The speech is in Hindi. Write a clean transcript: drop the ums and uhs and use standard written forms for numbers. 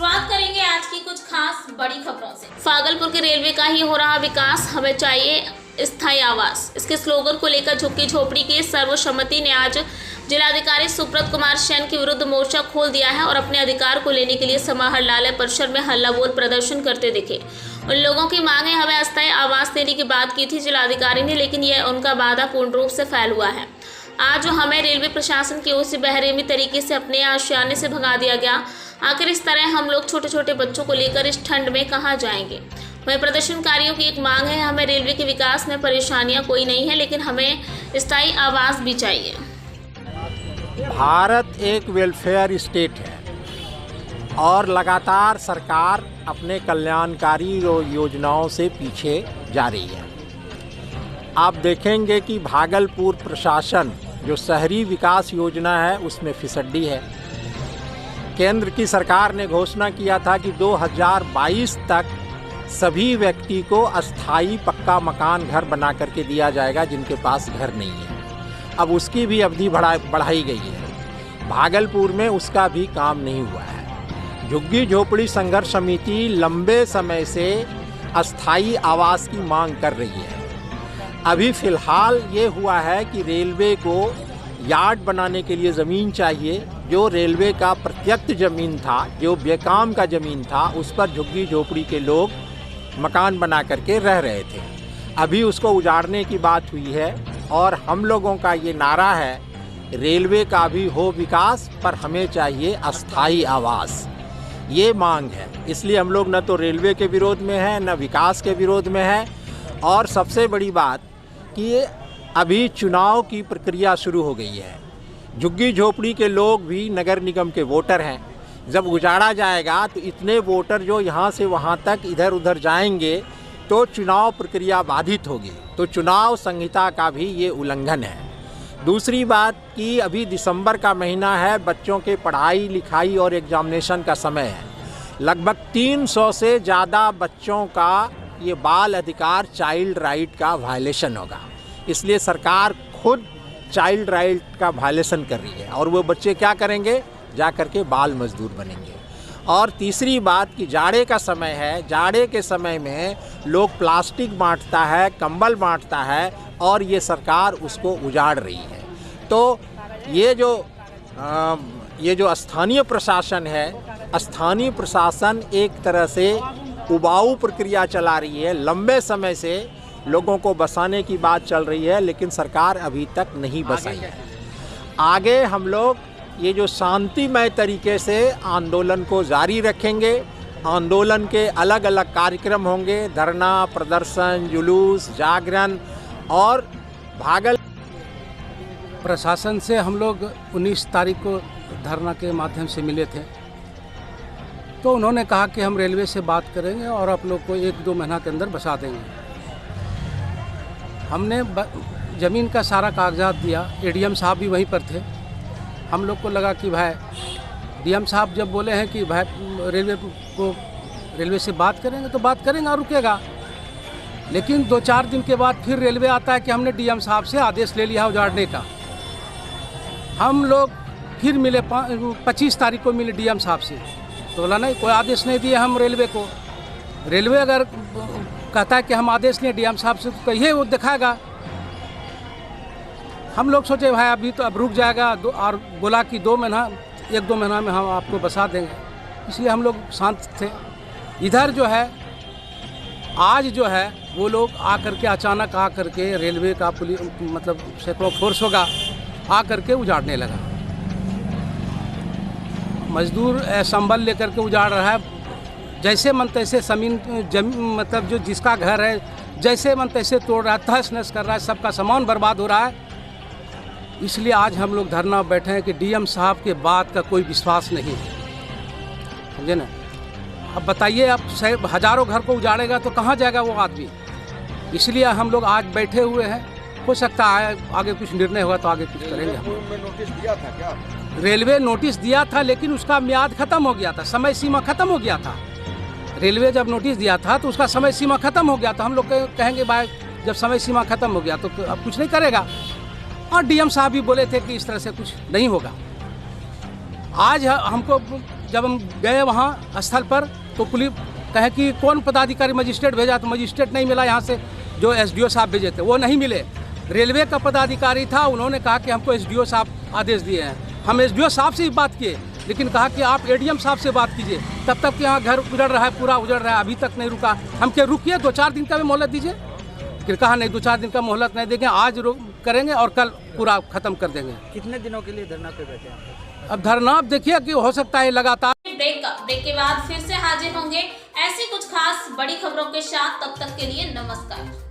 शुरुआत करेंगे आज की कुछ खास बड़ी खबरों से। भागलपुर के रेलवे का ही हो रहा विकास, हमें चाहिए स्थायी आवास। इसके स्लोगन को लेकर झुग्गी झोपड़ी की सर्वसम्मति ने आज जिलाधिकारी सुब्रत कुमार सेन के विरुद्ध मोर्चा खोल दिया है और अपने अधिकार को लेने के लिए समाहरणालय परिसर में हल्ला बोल प्रदर्शन करते दिखे। उन लोगों की मांगे हमें अस्थायी आवास देने की बात की थी जिलाधिकारी ने, लेकिन यह उनका वादा पूर्ण रूप से फेल हुआ है। आज हमें रेलवे प्रशासन की ओर से बहरेमी तरीके से अपने आशियाने से भगा दिया गया। आखिर इस तरह हम लोग छोटे छोटे बच्चों को लेकर इस ठंड में कहाँ जाएंगे। वहीं प्रदर्शनकारियों की एक मांग है, हमें रेलवे के विकास में परेशानियां कोई नहीं है, लेकिन हमें स्थायी आवास भी चाहिए। भारत एक वेलफेयर स्टेट है और लगातार सरकार अपने कल्याणकारी योजनाओं से पीछे जा रही है। आप देखेंगे कि भागलपुर प्रशासन जो शहरी विकास योजना है उसमें फिसड्डी है। केंद्र की सरकार ने घोषणा किया था कि 2022 तक सभी व्यक्ति को अस्थाई पक्का मकान घर बना करके दिया जाएगा जिनके पास घर नहीं है। अब उसकी भी अवधि बढ़ाई गई है। भागलपुर में उसका भी काम नहीं हुआ है। झुग्गी झोपड़ी संघर्ष समिति लंबे समय से अस्थाई आवास की मांग कर रही है। अभी फ़िलहाल ये हुआ है कि रेलवे को यार्ड बनाने के लिए ज़मीन चाहिए। जो रेलवे का प्रत्यक्ष ज़मीन था, जो बेकाम का ज़मीन था, उस पर झुग्गी झोपड़ी के लोग मकान बना करके रह रहे थे। अभी उसको उजाड़ने की बात हुई है और हम लोगों का ये नारा है, रेलवे का भी हो विकास पर हमें चाहिए अस्थाई आवास। ये मांग है। इसलिए हम लोग न तो रेलवे के विरोध में हैं, न विकास के विरोध में हैं। और सबसे बड़ी बात कि अभी चुनाव की प्रक्रिया शुरू हो गई है। झुग्गी झोपड़ी के लोग भी नगर निगम के वोटर हैं। जब उजाड़ा जाएगा तो इतने वोटर जो यहाँ से वहाँ तक इधर उधर जाएंगे तो चुनाव प्रक्रिया बाधित होगी। तो चुनाव संहिता का भी ये उल्लंघन है। दूसरी बात कि अभी दिसंबर का महीना है, बच्चों के पढ़ाई लिखाई और एग्जामिनेशन का समय है। लगभग 300 से ज़्यादा बच्चों का ये बाल अधिकार चाइल्ड राइट का वायलेशन होगा। इसलिए सरकार खुद चाइल्ड राइट का वायलेशन कर रही है और वो बच्चे क्या करेंगे, जा कर के बाल मजदूर बनेंगे। और तीसरी बात कि जाड़े का समय है, जाड़े के समय में लोग प्लास्टिक बांटता है, कंबल बांटता है और ये सरकार उसको उजाड़ रही है। तो ये जो स्थानीय प्रशासन है, स्थानीय प्रशासन एक तरह से उबाऊ प्रक्रिया चला रही है। लंबे समय से लोगों को बसाने की बात चल रही है, लेकिन सरकार अभी तक नहीं बसाई है। आगे हम लोग ये जो शांतिमय तरीके से आंदोलन को जारी रखेंगे। आंदोलन के अलग अलग कार्यक्रम होंगे, धरना, प्रदर्शन, जुलूस, जागरण। और प्रशासन से हम लोग 19 तारीख को धरना के माध्यम से मिले थे, तो उन्होंने कहा कि हम रेलवे से बात करेंगे और आप लोग को 1-2 महीना के अंदर बसा देंगे। हमने ज़मीन का सारा कागजात दिया। एडीएम साहब भी वहीं पर थे। हम लोग को लगा कि भाई डीएम साहब जब बोले हैं कि भाई रेलवे से बात करेंगे तो बात करेंगे और रुकेगा। लेकिन 2-4 दिन के बाद फिर रेलवे आता है कि हमने डीएम साहब से आदेश ले लिया उजाड़ने का। हम लोग फिर मिले 25 तारीख को मिले डीएम साहब से, तो बोला नहीं, कोई आदेश नहीं दिए हम रेलवे को। रेलवे अगर कहता है कि हम आदेश लें डीएम साहब से तो कहिए, वो दिखाएगा। हम लोग सोचे भाई अभी तो अब रुक जाएगा, और बोला कि 1-2 महीना में हम आपको बसा देंगे। इसलिए हम लोग शांत थे। इधर जो है आज जो है वो लोग अचानक आकर के रेलवे का पुलिस मतलब सैकड़ों फोर्स होगा आकर के उजाड़ने लगा। मजदूर संबल लेकर के उजाड़ रहा है। जैसे मन तैसे जमीन मतलब जो जिसका घर है जैसे मन तैसे तोड़ रहा है, तहस नहस कर रहा है, सबका सामान बर्बाद हो रहा है। इसलिए आज हम लोग धरना बैठे हैं कि डीएम साहब के बात का कोई विश्वास नहीं है, समझे ना। अब बताइए, अब हज़ारों घर को उजाड़ेगा तो कहाँ जाएगा वो आदमी। इसलिए हम लोग आज बैठे हुए हैं। हो सकता है आगे कुछ निर्णय होगा तो आगे कुछ करेंगे। नोटिस दिया था क्या? रेलवे नोटिस दिया था, लेकिन उसका म्याद खत्म हो गया था, समय सीमा खत्म हो गया था। रेलवे जब नोटिस दिया था तो उसका समय सीमा खत्म हो गया था। हम लोग कहेंगे भाई जब समय सीमा खत्म हो गया तो अब कुछ नहीं करेगा। और डीएम साहब भी बोले थे कि इस तरह से कुछ नहीं होगा। आज हमको जब हम गए वहाँ स्थल पर तो पुलिस कहे कि कौन पदाधिकारी मजिस्ट्रेट भेजा, तो मजिस्ट्रेट नहीं मिला। यहाँ से जो एसडीओ साहब भेजे थे वो नहीं मिले। रेलवे का पदाधिकारी था, उन्होंने कहा कि हमको एसडीओ साहब आदेश दिए हैं। हम एसडीओ साहब से ही बात किए, लेकिन कहा कि आप एडीएम साहब से बात कीजिए। तब तक कि यहाँ घर उजड़ रहा है, पूरा उजड़ रहा है, अभी तक नहीं रुका। हम क्या रुकिए, 2-4 दिन का भी मोहलत दीजिए। फिर कहा नहीं, 2-4 दिन का मोहलत नहीं देंगे, आज करेंगे और कल पूरा ख़त्म कर देंगे। कितने दिनों के लिए धरना पे बैठे हैं? अब धरना आप देखिए कि हो सकता है लगातार। ब्रेक के बाद फिर से हाजिर होंगे ऐसी कुछ खास बड़ी खबरों के साथ। तब तक के लिए नमस्कार।